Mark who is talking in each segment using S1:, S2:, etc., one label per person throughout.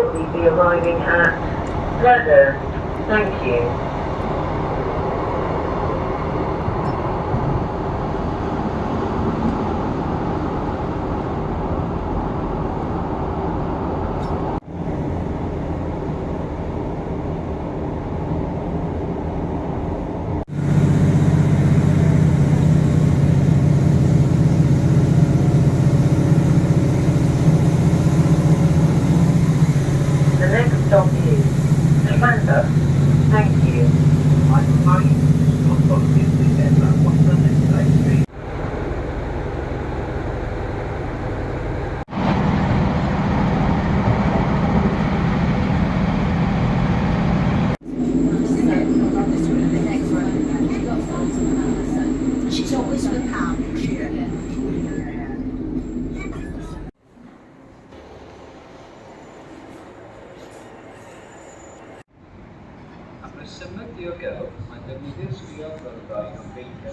S1: shortly be arriving at Bladder. Thank you. The next stop is Llanfair. Thank you.
S2: She's always with Pam.
S3: Après symud diogel, mae'n defnyddio sgïo byrddau am beintio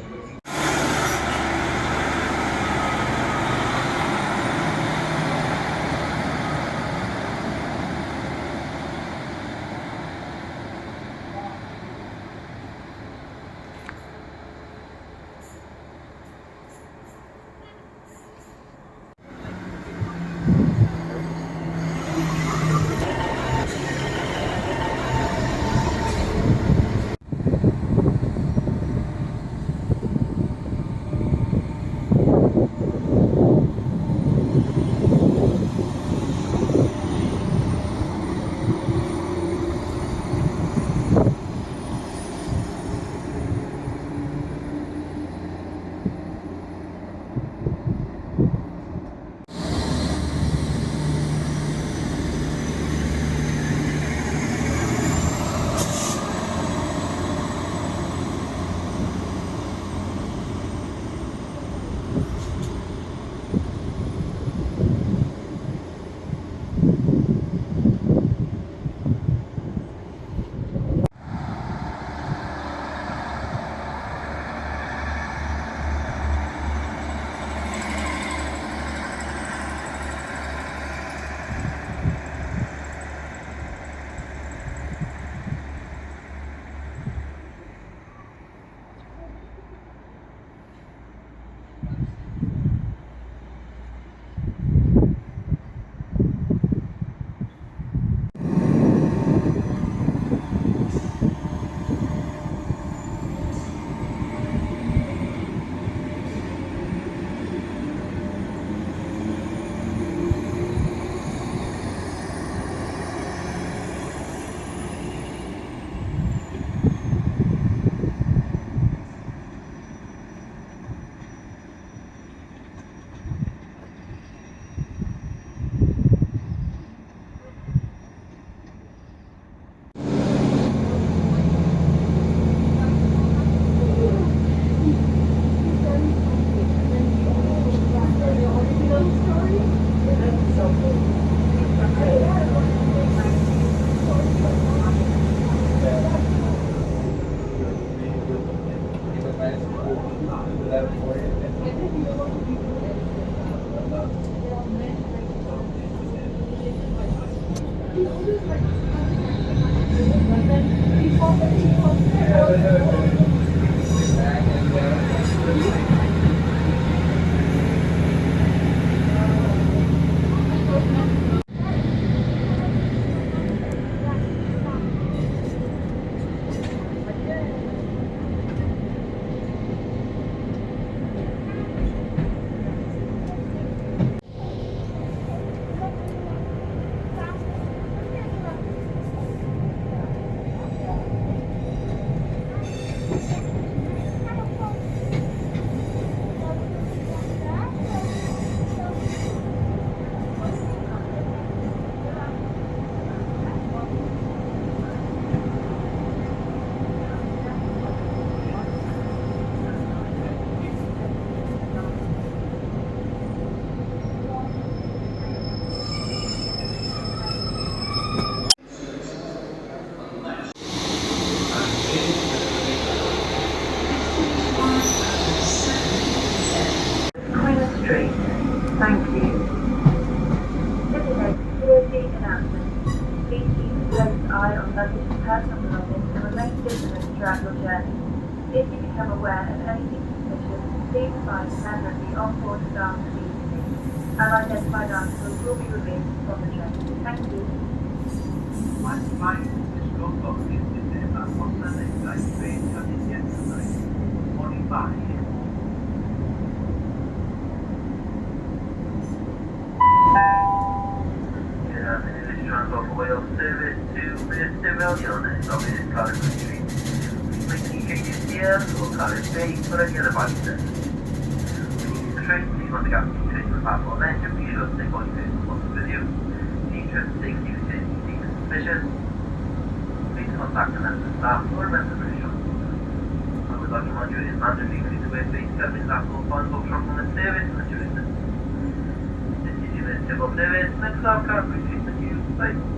S1: luggage and personal belongings and remain vigilant throughout your journey. If you become aware of anything suspicious, please advise a member of the on-board staff immediately. Unidentified articles will be removed from the train. Thank you.
S4: One flight is go public in the Apostle Express train coming yesterday. 45. Transport for Wales service to Mr. Million, Dominic College Street. Please changes here or College Bay for any other devices. The train, please want to get the train to the platform, then just be sure to take all your personal photos with you. The entrance takes you to anything suspicious. Please contact the member of staff or a member of the shop. I would like to remind you it is mandatory for you to wear face coverings at all times of supplement service and during this. This is your civil service, next stop, car, appreciate the news. Bye.